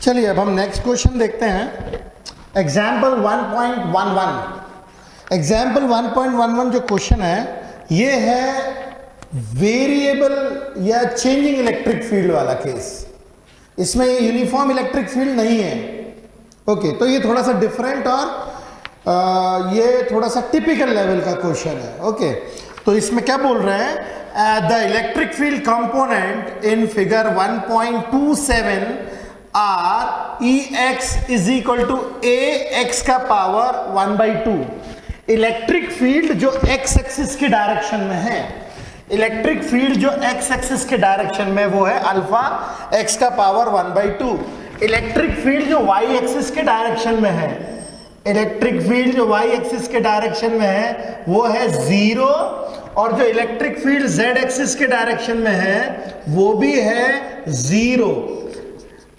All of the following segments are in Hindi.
चलिए अब हम नेक्स्ट क्वेश्चन देखते हैं। एग्जाम्पल 1.11। एग्जाम्पल 1.11 जो क्वेश्चन है ये है वेरिएबल या चेंजिंग इलेक्ट्रिक फील्ड वाला केस। इसमें ये यूनिफॉर्म इलेक्ट्रिक फील्ड नहीं है। ओके, तो ये थोड़ा सा डिफरेंट और ये थोड़ा सा टिपिकल लेवल का क्वेश्चन है। ओके, तो इसमें क्या बोल रहे हैं, the electric field component in figure 1.27 are E x is equal to A x का पावर 1/2। इलेक्ट्रिक फील्ड जो एक्स एक्सिस की डायरेक्शन में है, इलेक्ट्रिक फील्ड जो एक्स एक्सिस के डायरेक्शन में वो है अल्फा एक्स का पावर 1/2। इलेक्ट्रिक फील्ड जो वाई एक्सिस के डायरेक्शन में है, इलेक्ट्रिक फील्ड जो वाई एक्सिस के डायरेक्शन में है वो है 0, और जो इलेक्ट्रिक फील्ड जेड एक्सिस के डायरेक्शन में है वो भी है 0।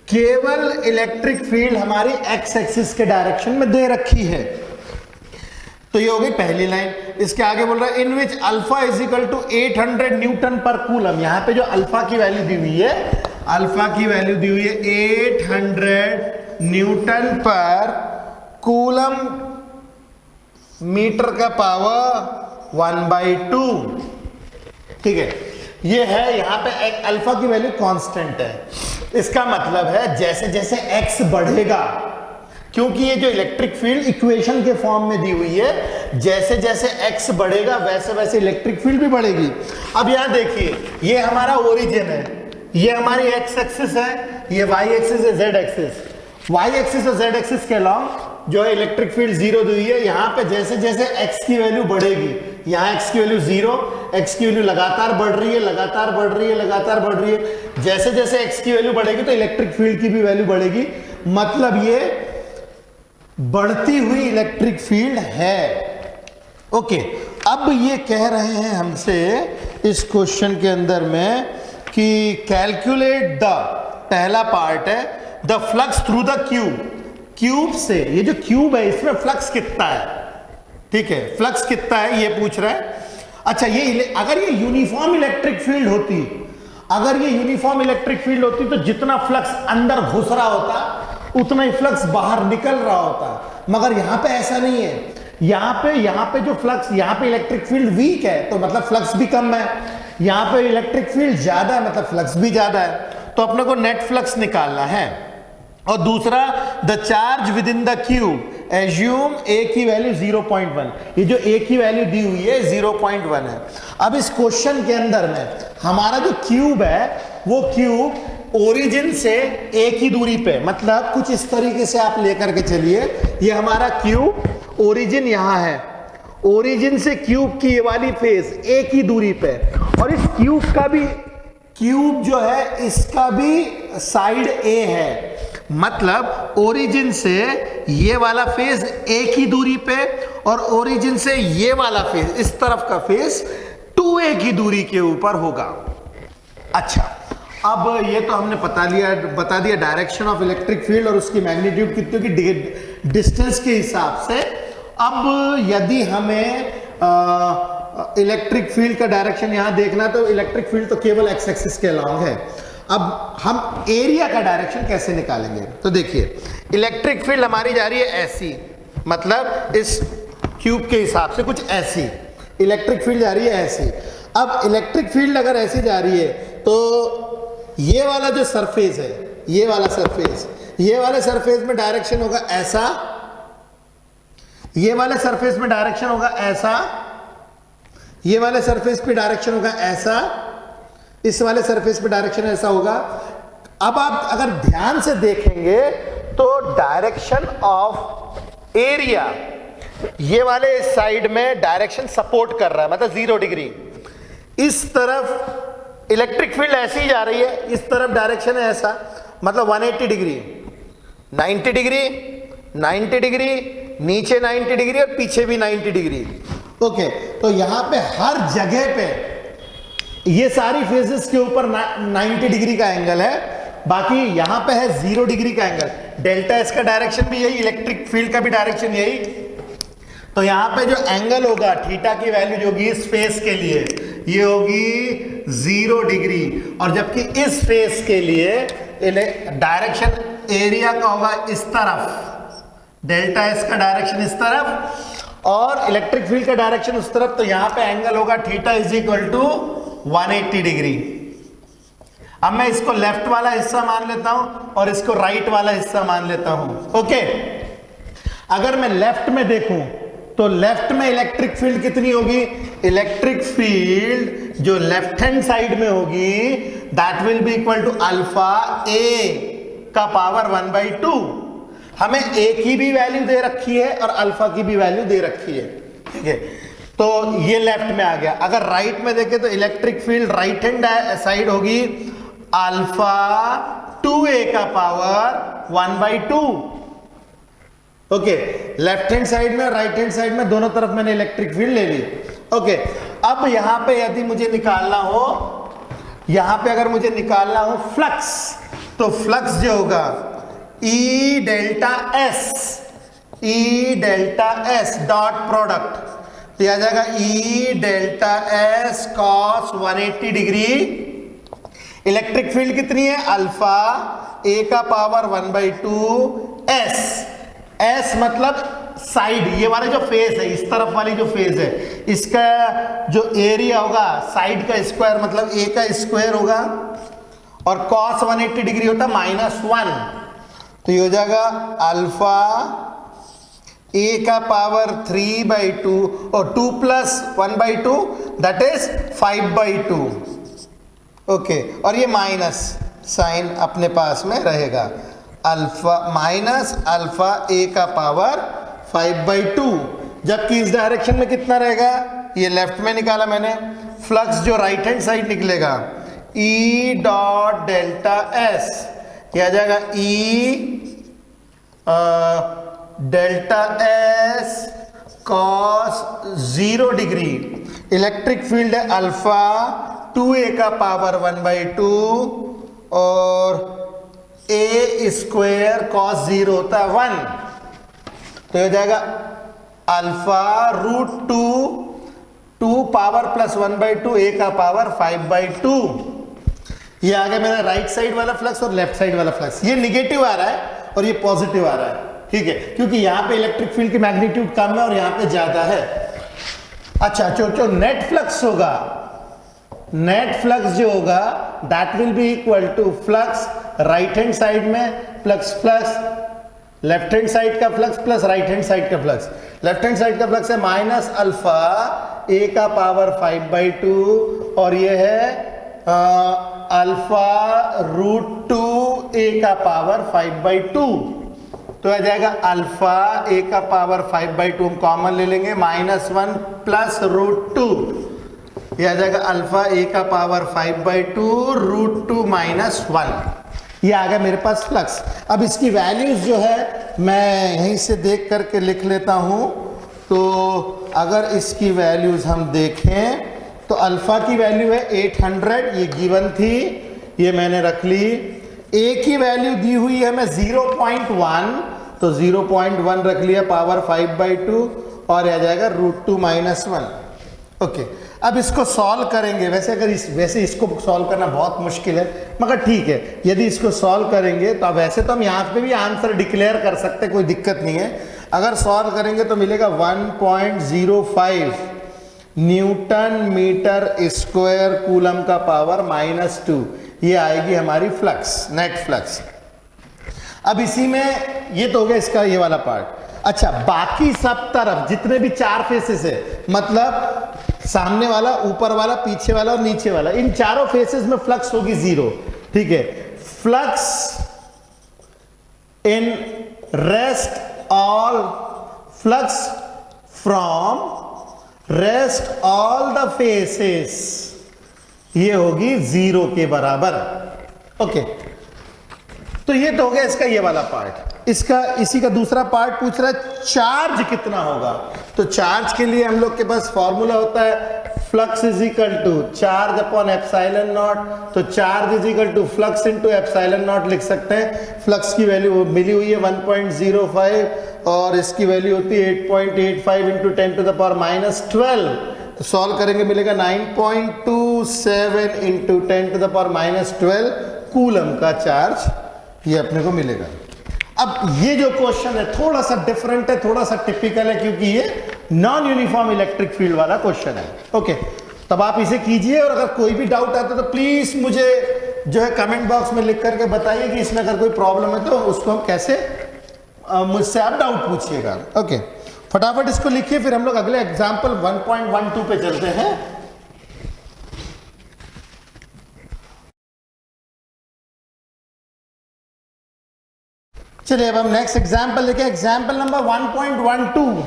केवल इलेक्ट्रिक फील्ड हमारी एक्स एक्सिस के डायरेक्शन में दे रखी है। तो ये हो गई पहली लाइन। इसके आगे बोल रहा है in which alpha is equal to 800 newton पर कूलम। यहां पे जो अल्फा की वैल्यू दी हुई है, अल्फा की वैल्यू दी हुई है 800 न्यूटन पर कूलम मीटर का पावर 1/2। ठीक है, ये है यहां पे अल्फा की वैल्यू कांस्टेंट है। इसका मतलब है जैसे जैसे x बढ़ेगा, क्योंकि ये जो इलेक्ट्रिक फील्ड इक्वेशन के फॉर्म में दी हुई है, जैसे जैसे x बढ़ेगा वैसे वैसे इलेक्ट्रिक फील्ड भी बढ़ेगी। अब यहां देखिए, ये हमारा ओरिजिन है, ये हमारी x एक्सिस है, ये y एक्सिस है, z एक्सिस। y एक्सिस और z एक्सिस के अलॉन्ग जो है इलेक्ट्रिक फील्ड 0 दी हुई है। यहाँ पे जैसे जैसे x की वैल्यू बढ़ेगी, यहाँ x की वैल्यू 0, x की वैल्यू लगातार बढ़ रही है, लगातार बढ़ रही है, लगातार बढ़ रही है। जैसे जैसे x की वैल्यू बढ़ेगी तो इलेक्ट्रिक फील्ड की भी वैल्यू बढ़ेगी। मतलब ये बढ़ती हुई इलेक्ट्रिक फील्ड है। ओके, अब ये कह रहे हैं हमसे इस क्वेश्चन के अंदर में कि कैलकुलेट द, पहला पार्ट है the flux through the cube. Cube से, ये जो क्यूब है इसमें फ्लक्स कितना है, ठीक है, फ्लक्स कितना है ये पूछ रहा है। अच्छा, ये अगर ये यूनिफॉर्म इलेक्ट्रिक फील्ड होती, अगर ये यूनिफॉर्म इलेक्ट्रिक फील्ड होती तो जितना फ्लक्स अंदर घुस रहा होता उतना ही फ्लक्स बाहर निकल रहा होता। मगर यहां पे ऐसा नहीं है। यहां पे जो फ्लक्स, यहां पे इलेक्ट्रिक फील्ड वीक है तो मतलब फ्लक्स भी कम है, यहां पे इलेक्ट्रिक फील्ड ज्यादा है मतलब फ्लक्स भी ज्यादा है। तो अपने को नेट फ्लक्स निकालना है। और दूसरा, the charge with in the cube assume ए की वैल्यू 0.1। ये जो ए की वैल्यू दी हुई है 0.1 है। अब इस क्वेश्चन के अंदर में हमारा जो क्यूब है वो क्यूब ओरिजिन से ए की दूरी पे, मतलब कुछ इस तरीके से आप लेकर के चलिए, ये हमारा क्यूब ओरिजिन यहां है, ओरिजिन से क्यूब की ये वाली फेस ए की दूरी पे, और इस क्यूब का भी, क्यूब जो है इसका भी साइड ए है। मतलब ओरिजिन से ये वाला फेस ए की दूरी पे और ओरिजिन से ये वाला फेस, इस तरफ का फेस 2a की दूरी के ऊपर होगा। अच्छा, अब ये तो हमने बता दिया डायरेक्शन ऑफ इलेक्ट्रिक फील्ड और उसकी मैग्नीट्यूड कितनी होगी डिस्टेंस के हिसाब से। अब यदि हमें इलेक्ट्रिक फील्ड का डायरेक्शन यहां देखना, तो इलेक्ट्रिक फील्ड तो केवल एक्स एक्सिस के अलॉन्ग है। अब हम एरिया का डायरेक्शन कैसे निकालेंगे, तो देखिए इलेक्ट्रिक फील्ड हमारी जा रही है ऐसी, मतलब इस क्यूब के हिसाब से कुछ ऐसी इलेक्ट्रिक फील्ड जा रही है ऐसी। अब इलेक्ट्रिक फील्ड अगर ऐसी जा रही है तो ये वाला जो सरफेस है, ये वाला सरफेस, ये वाले सरफेस में डायरेक्शन होगा ऐसा, ये वाले सरफेस में डायरेक्शन होगा ऐसा, ये वाले सरफेस पे डायरेक्शन होगा ऐसा, इस वाले सरफेस पे डायरेक्शन ऐसा होगा। अब आप अगर ध्यान से देखेंगे तो डायरेक्शन ऑफ एरिया, ये वाले इस साइड में डायरेक्शन सपोर्ट कर रहा है, मतलब 0 डिग्री। इस तरफ इलेक्ट्रिक फील्ड ऐसी ही जा रही है, इस तरफ डायरेक्शन है ऐसा, मतलब 180 डिग्री, 90 डिग्री, 90 डिग्री, नीचे 90 डिग्री और पीछे भी 90 डिग्री। ओके, तो यहां पे हर जगह पे ये सारी फेजेस के ऊपर 90 डिग्री का एंगल है, बाकी यहां पे है 0 डिग्री का एंगल। डेल्टा इसका डायरेक्शन भी यही, इलेक्ट्रिक फील्ड का भी डायरेक्शन यही। तो यहां पे जो एंगल होगा थीटा की वैल्यू जो होगी इस फेस के लिए ये होगी 0 डिग्री, और जबकि इस फेस के लिए डायरेक्शन एरिया का होगा इस तरफ, डेल्टा एस का डायरेक्शन इस तरफ और इलेक्ट्रिक फील्ड का डायरेक्शन उस तरफ, तो यहां पे एंगल होगा theta is equal to 180 degree. अब मैं इसको लेफ्ट वाला हिस्सा मान लेता हूं और इसको राइट वाला हिस्सा मान लेता हूं। ओके, अगर मैं लेफ्ट में देखूं तो लेफ्ट में इलेक्ट्रिक फील्ड कितनी होगी? इलेक्ट्रिक फील्ड जो लेफ्ट हैंड साइड में होगी that will be equal to alpha A का पावर 1/2। हमें ए की भी वैल्यू दे रखी है और अल्फा की भी वैल्यू दे रखी है, ठीक है। तो ये लेफ्ट में आ गया। अगर राइट में देखें तो electric field right hand side होगी अल्फा 2a का power 1/2। Okay, left hand side में और राइट हैंड साइड में दोनों तरफ मैंने इलेक्ट्रिक फील्ड ले ली। ओके, अब यहां पे यदि मुझे निकालना हो, यहां पे अगर मुझे निकालना हो फ्लक्स, तो फ्लक्स जो होगा E delta S dot product, तो यह आ जाएगा E delta S cos 180 degree. Electric field कितनी है? अल्फा ए का पावर 1/2 एस मतलब साइड, ये वाले जो फेस है, इस तरफ वाली जो फेस है, इसका जो एरिया होगा साइड का स्क्वायर मतलब ए का स्क्वायर होगा और कॉस 180 डिग्री होता -1, तो ये हो जाएगा अल्फा ए का पावर 3/2 और 2 + 1/2 दैट इज 5/2। ओके, और ये माइनस साइन अपने पास में रहेगा, अल्फा माइनस अल्फा ए का पावर 5/2, जबकि इस डायरेक्शन में कितना रहेगा? ये लेफ्ट में निकाला मैंने, फ्लक्स जो राइट हैंड साइड निकलेगा E डॉट डेल्टा एस, ये आ जाएगा E delta S cos 0 degree. Electric field है अल्फा 2a का पावर 1/2 और a स्क्वायर कॉस 0 होता है 1, तो हो जाएगा अल्फा √2 पावर प्लस 1/2 a का पावर 5/2। ये आ गया मेरा राइट साइड वाला फ्लक्स और लेफ्ट साइड वाला फ्लक्स। ये निगेटिव आ रहा है और ये पॉजिटिव आ रहा है, ठीक है, क्योंकि यहां पे इलेक्ट्रिक फील्ड की मैग्नीट्यूड कम है और यहां पे ज्यादा है। अच्छा, जो नेट फ्लक्स होगा, नेट फ्लक्स जो होगा that will be equal to flux right hand side में प्लस लेफ्ट हैंड साइड का flux plus right hand side का फ्लक्स। लेफ्ट हैंड साइड का फ्लक्स है माइनस अल्फा ए का पावर 5/2 और ये है अल्फा √2 ए का पावर 5/2, तो आ जाएगा अल्फा ए का पावर 5/2 हम कॉमन ले लेंगे, -1 प्लस √2, ये आ जाएगा अल्फा ए का पावर 5/2 √2 -1। ये आ गया मेरे पास फ्लक्स। अब इसकी वैल्यूज जो है मैं यहीं से देख करके लिख लेता हूं। तो अगर इसकी वैल्यूज हम देखें तो अल्फा की वैल्यू है 800, ये गिवन थी, ये मैंने रख ली। ए की वैल्यू दी हुई है मैं 0.1, तो 0.1 रख लिया, पावर 5/2 और आ जाएगा √2 -1। ओके, अब इसको सॉल्व करेंगे। वैसे अगर वैसे इसको सॉल्व करना बहुत मुश्किल है, मगर ठीक है, यदि इसको सॉल्व करेंगे तो वैसे तो हम यहाँ पे भी आंसर डिक्लेयर कर सकते हैं, कोई दिक्कत नहीं है। अगर सॉल्व करेंगे तो मिलेगा 1.05 न्यूटन मीटर स्क्वायर कूलम का पावर -2। ये आएगी हमारी फ्लक्स, नेट फ्लक्स। अब इसी में ये तो हो गया इसका ये वाला पार्ट। अच्छा, बाकी सब तरफ जितने भी 4 फेसेस है, मतलब सामने वाला, ऊपर वाला, पीछे वाला और नीचे वाला, इन चारों फेसेस में फ्लक्स होगी 0, ठीक है। Flux in rest all, flux from rest all the faces, ये होगी 0 के बराबर। ओके, तो ये तो हो गया इसका ये वाला पार्ट। इसका इसी का दूसरा पार्ट पूछ रहा है चार्ज कितना होगा। तो चार्ज के लिए हम लोग के पास फॉर्मूला होता है flux is equal to charge upon epsilon naught. तो charge is equal to flux into epsilon naught लिख सकते हैं। फ्लक्स की वैल्यू मिली हुई है 1.05 और इसकी वैल्यू होती है 8.85 इंटू 10⁻⁻12। तो सॉल्व करेंगे मिलेगा 9.27 इंटू 10⁻⁻12 कूलम का चार्ज ये अपने को मिलेगा। अब ये जो क्वेश्चन है थोड़ा सा डिफरेंट है, थोड़ा सा टिपिकल है, क्योंकि ये नॉन यूनिफॉर्म इलेक्ट्रिक फील्ड वाला क्वेश्चन है। ओके, तब आप इसे कीजिए, और अगर कोई भी डाउट आता है तो प्लीज मुझे जो है कमेंट बॉक्स में लिख करके बताइए कि इसमें अगर कोई प्रॉब्लम है तो उसको हम कैसे, मुझसे आप डाउट पूछिएगा। ओके, फटाफट इसको लिखिए, फिर हम लोग अगले एग्जाम्पल 1.12 पे चलते हैं। चलिए अब हम नेक्स्ट एग्जाम्पल लिखे, example number 1.12।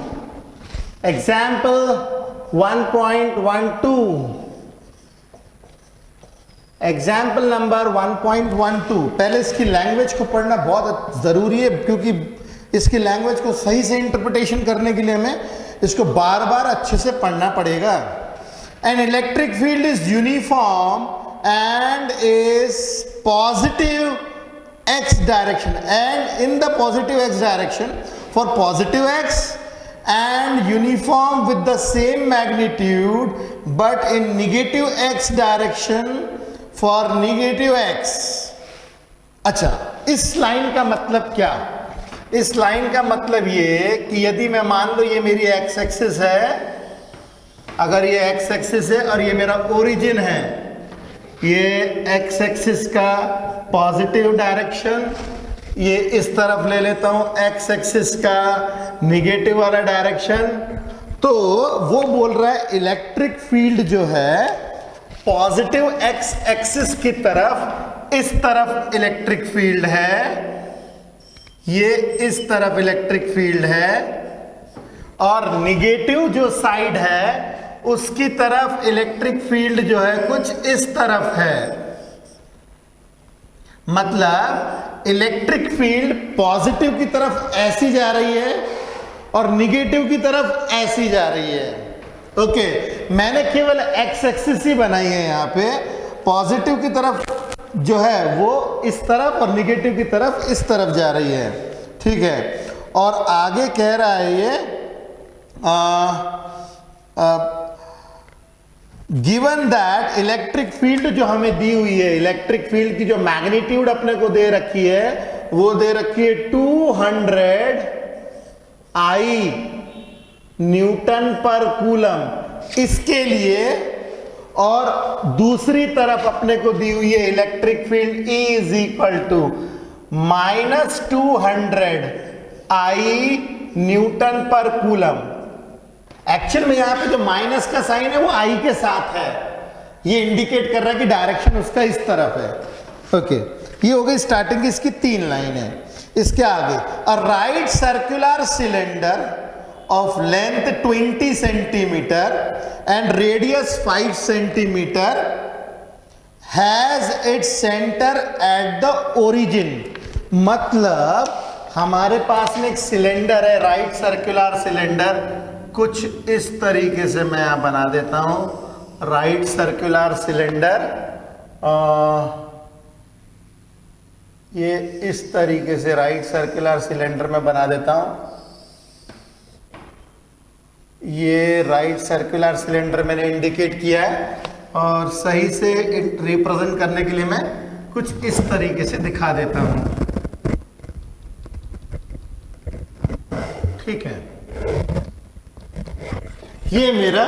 Example 1.12, example number 1.12। पहले इसकी लैंग्वेज को पढ़ना बहुत जरूरी है, क्योंकि इसकी लैंग्वेज को सही से इंटरप्रिटेशन करने के लिए हमें इसको बार बार अच्छे से पढ़ना पड़ेगा। An electric field is uniform and is positive x direction, and in the positive x direction for positive x, and uniform with the same magnitude but in negative x direction for negative x। अच्छा, इस लाइन का मतलब क्या? इस लाइन का मतलब ये कि यदि मैं मान लो ये मेरी x एक्सिस है, अगर ये x एक्सिस है और ये मेरा ओरिजिन है, ये x एक्सिस का पॉजिटिव डायरेक्शन, ये इस तरफ ले लेता हूं x एक्सिस का निगेटिव वाला डायरेक्शन, तो वो बोल रहा है इलेक्ट्रिक फील्ड जो है पॉजिटिव x एक्सिस की तरफ, इस तरफ इलेक्ट्रिक फील्ड है, ये इस तरफ इलेक्ट्रिक फील्ड है, और निगेटिव जो साइड है उसकी तरफ इलेक्ट्रिक फील्ड जो है कुछ इस तरफ है। मतलब इलेक्ट्रिक फील्ड पॉजिटिव की तरफ ऐसी जा रही है और निगेटिव की तरफ ऐसी जा रही है। ओके, मैंने केवल एक्स एक्सिस ही बनाई है, यहाँ पे पॉजिटिव की तरफ जो है वो इस तरफ और निगेटिव की तरफ इस तरफ जा रही है, ठीक है। और आगे कह रहा है ये गिवन दैट इलेक्ट्रिक फील्ड जो हमें दी हुई है, इलेक्ट्रिक फील्ड की जो मैग्नीट्यूड अपने को दे रखी है वो दे रखी है 200 I न्यूटन पर कूलम, इसके लिए, और दूसरी तरफ अपने को दी हुई है electric field E is equal to -200 I newton पर कूलम। एक्चुअल में यहां पे जो माइनस का साइन है वो आई के साथ है, ये इंडिकेट कर रहा है कि डायरेक्शन उसका इस तरफ है। ओके, ये हो गई स्टार्टिंग की इसकी 3 लाइन है। इसके आगे, a right circular cylinder of length 20 centimetre and radius 5 centimetre has its centre at the origin. मतलब हमारे पास में एक सिलेंडर है, राइट सर्कुलर सिलेंडर, कुछ इस तरीके से मैं यहां बना देता हूं, राइट सर्कुलर सिलेंडर, ये इस तरीके से राइट सर्कुलर सिलेंडर में बना देता हूं। ये राइट सर्कुलर सिलेंडर मैंने इंडिकेट किया है, और सही से रिप्रेजेंट करने के लिए मैं कुछ इस तरीके से दिखा देता हूं, ठीक है। ये मेरा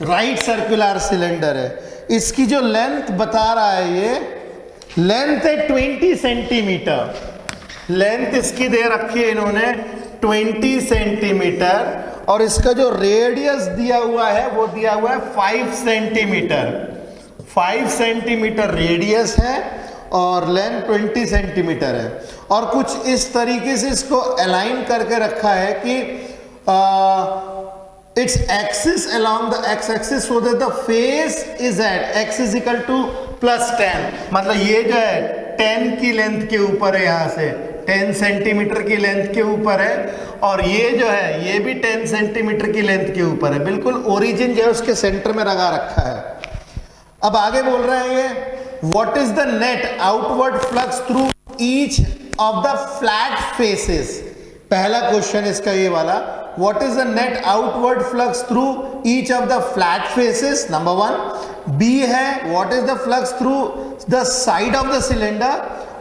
राइट सर्कुलर सिलेंडर है, इसकी जो लेंथ बता रहा है, ये लेंथ है 20 सेंटीमीटर, लेंथ इसकी दे रखी है इन्होंने 20 सेंटीमीटर, और इसका जो रेडियस दिया हुआ है वो दिया हुआ है 5 सेंटीमीटर। 5 सेंटीमीटर रेडियस है और लेंथ 20 सेंटीमीटर है, और कुछ इस तरीके से इसको अलाइन करके रखा है कि its axis along the x axis so that the face is at x is equal to +10। मतलब ये जो है 10 की लेंथ के ऊपर है, यहाँ से 10 सेंटीमीटर की लेंथ के ऊपर है, और ये जो है ये भी 10 सेंटीमीटर की लेंथ के ऊपर है, बिल्कुल ओरिजिन जो है उसके सेंटर में लगा रखा है। अब आगे बोल रहे हैं ये, what is the net outward flux through each of the flat faces. पहला क्वेश्चन इसका ये वाला, what is the net outward flux through each of the flat faces, number 1। B है what is the flux through the side of the cylinder,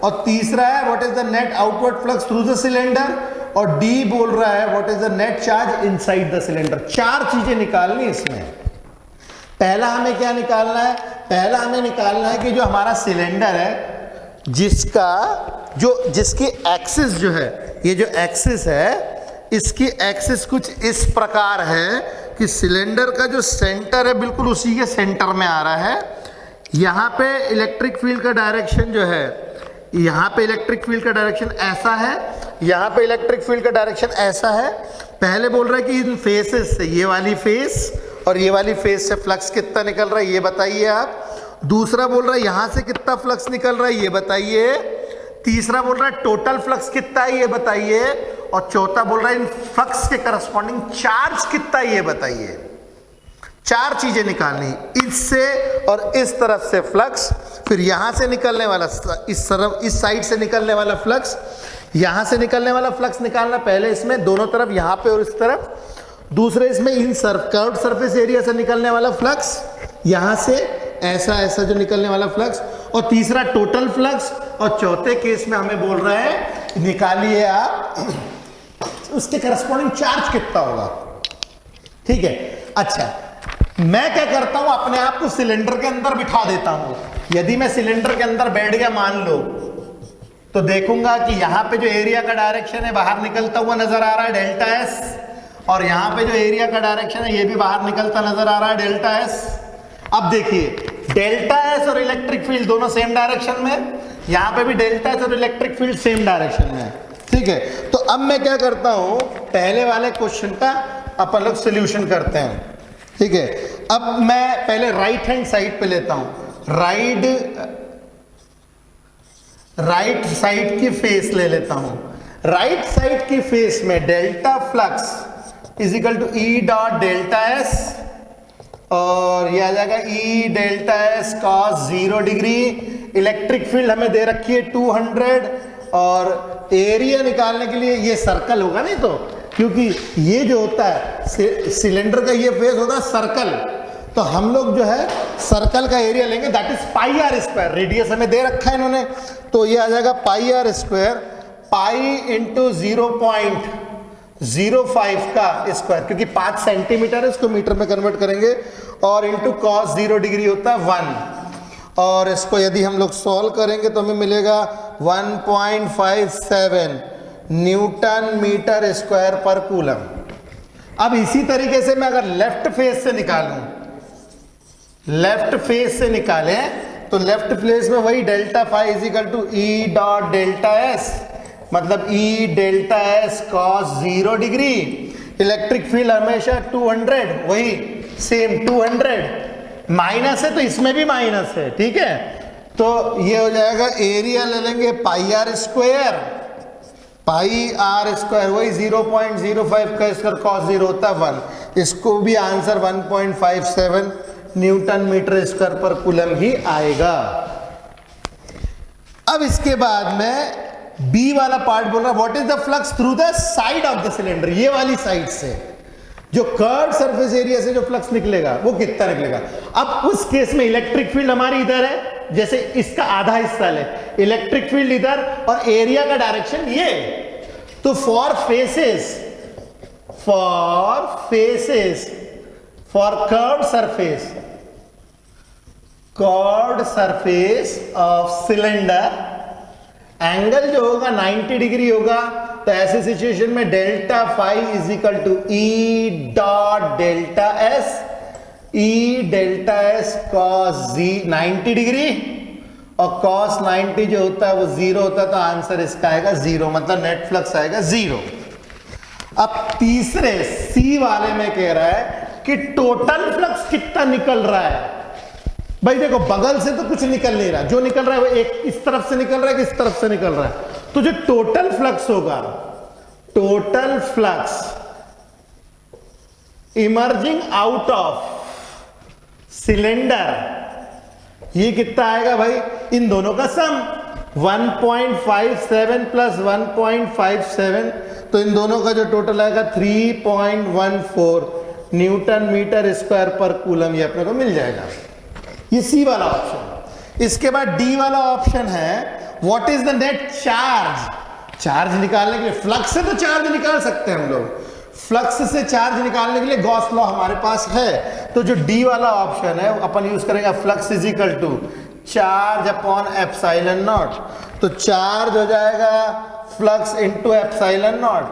और तीसरा है what is the net outward flux through the cylinder, और डी बोल रहा है what is the net charge inside the cylinder. चार चीजें निकालनी इसमें। पहला हमें क्या निकालना है, पहला हमें निकालना है कि जो हमारा सिलेंडर है जिसकी एक्सिस जो है, ये जो एक्सिस है इसकी एक्सिस कुछ इस प्रकार है कि सिलेंडर का जो सेंटर है बिल्कुल उसी के सेंटर में आ रहा है। यहाँ पे इलेक्ट्रिक फील्ड का डायरेक्शन जो है, यहाँ पे इलेक्ट्रिक फील्ड का डायरेक्शन ऐसा है, यहाँ पे इलेक्ट्रिक फील्ड का डायरेक्शन ऐसा है। पहले बोल रहा है कि इन फेसेस से, ये वाली फेस और ये वाली फेस से फ्लक्स कितना निकल रहा है ये बताइए आप। दूसरा बोल रहा है यहाँ से कितना फ्लक्स निकल रहा है ये बताइए। तीसरा बोल रहा है टोटल फ्लक्स कितना है ये बताइए। और चौथा बोल रहा है इन फ्लक्स के करस्पॉन्डिंग चार्ज कितना है ये बताइए। चार चीजें निकालनी, इससे और इस तरफ से फ्लक्स, फिर यहां से निकलने वाला इस साइड से निकलने वाला फ्लक्स, यहां से निकलने वाला फ्लक्स निकालना पहले इसमें दोनों तरफ, यहां पे और इस तरफ। दूसरे इसमें इन कर्व्ड सरफेस एरिया से निकलने वाला फ्लक्स, यहां से ऐसा ऐसा जो निकलने वाला फ्लक्स, और तीसरा टोटल फ्लक्स, और चौथे केस में हमें बोल रहा है निकालिए आप उसके करस्पॉन्डिंग चार्ज कितना होगा। ठीक है, अच्छा मैं क्या करता हूं, अपने आप को सिलेंडर के अंदर बिठा देता हूं। यदि मैं सिलेंडर के अंदर बैठ गया मान लो, तो देखूंगा कि यहां पे जो एरिया का डायरेक्शन है बाहर निकलता हुआ नजर आ रहा है डेल्टा एस, और यहां पे जो एरिया का डायरेक्शन है ये भी बाहर निकलता नजर आ रहा है डेल्टा एस। अब देखिए डेल्टा एस और इलेक्ट्रिक फील्ड दोनों सेम डायरेक्शन में, यहां पे भी डेल्टा एस और इलेक्ट्रिक फील्ड सेम डायरेक्शन में। ठीक है, तो अब मैं क्या करता हूं, पहले वाले क्वेश्चन का अपन लोग सोल्यूशन करते हैं। ठीक है, अब मैं पहले राइट हैंड साइड पे लेता हूं, राइट साइड की फेस ले लेता हूं। राइट साइड की फेस में delta flux is equal to E dot delta S, और ये आ जाएगा E delta S cos 0 degree. Electric field हमें दे रखी है 200, और एरिया निकालने के लिए ये सर्कल होगा नहीं तो, क्योंकि ये जो होता है सिलेंडर का ये फेस होता है सर्कल, तो हम लोग जो है सर्कल का एरिया लेंगे, that is pi are square. Radius हमें दे रखा है इन्होंने, तो ये आ जाएगा pi are square, pi into 0.05 का स्क्वायर, क्योंकि 5 सेंटीमीटर है, इसको मीटर में कन्वर्ट करेंगे, और इंटू कॉस 0 डिग्री होता है 1, और इसको यदि हम लोग सॉल्व करेंगे तो हमें मिलेगा 1.57 न्यूटन मीटर स्क्वायर पर कूलम। अब इसी तरीके से मैं अगर लेफ्ट फेस से निकालूं, लेफ्ट फेस से निकालें तो लेफ्ट फेस में वही delta phi is equal to E dot delta S, मतलब E delta S cos 0 degree. Electric field हमेशा 200, वही सेम 200, माइनस है तो इसमें भी माइनस है। ठीक है, तो ये हो जाएगा एरिया ले लेंगे pi are square, pi are square वही 0.05 का स्क्वायर कॉस 0 होता है 1, इसको भी आंसर 1.57 न्यूटन मीटर स्क्वायर पर कूलम ही आएगा। अब इसके बाद में बी वाला पार्ट बोल रहा है what is the flux through the side of the cylinder, ये वाली साइड से जो कर्व सरफेस एरिया से जो फ्लक्स निकलेगा वो कितना निकलेगा। अब उस केस में इलेक्ट्रिक फील्ड हमारी इधर है, जैसे इसका आधा हिस्सा ले, इलेक्ट्रिक फील्ड इधर और एरिया का डायरेक्शन ये, तो for curved surface of cylinder angle जो होगा 90 डिग्री होगा, तो ऐसी सिचुएशन में delta phi is equal to E dot delta S, E delta S cos 90 degree, और कॉस 90 जो होता है वो 0 होता है, तो आंसर इसका आएगा 0, मतलब नेट फ्लक्स आएगा 0। अब तीसरे सी वाले में कह रहा है कि टोटल फ्लक्स कितना निकल रहा है। भाई देखो बगल से तो कुछ निकल नहीं रहा, जो निकल रहा है वो एक इस तरफ से निकल रहा है कि इस तरफ से निकल रहा है, तो जो टोटल फ्लक्स होगा, total flux emerging out of cylinder, ये कितना आएगा भाई, इन दोनों का सम 1.57 प्लस 1.57, तो इन दोनों का जो टोटल आएगा 3.14 न्यूटन मीटर स्क्वायर पर कूलम, ये अपने को मिल जाएगा। ये सी वाला ऑप्शन। इसके बाद डी वाला ऑप्शन है what is the net charge, charge निकालने के लिए फ्लक्स से तो चार्ज निकाल सकते हैं हम लोग, फ्लक्स से चार्ज निकालने के लिए गॉस लॉ हमारे पास है, तो जो डी वाला ऑप्शन है अपन यूज करेंगे, flux is equal to charge upon epsilon naught, तो चार्ज हो जाएगा flux into epsilon naught,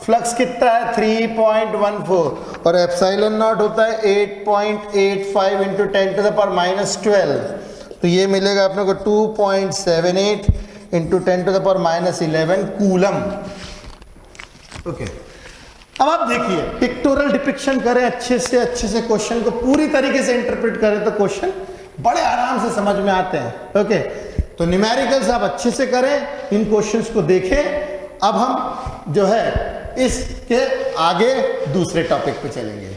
flux कितना है 3.14 और एप्सिलॉन नॉट होता है 8.85 into 10 to the power minus 12, तो ये मिलेगा अपने को 2.78 into 10 to the power minus 11 coulomb. Okay, अब आप देखिए पिक्टोरल डिपिक्शन करें अच्छे से क्वेश्चन को पूरी तरीके से इंटरप्रेट करें तो क्वेश्चन बड़े आराम से समझ में आते हैं। ओके, तो न्यूमेरिकल्स आप अच्छे से करें, इन क्वेश्चंस को देखें। अब हम जो है इसके आगे दूसरे टॉपिक पे चलेंगे।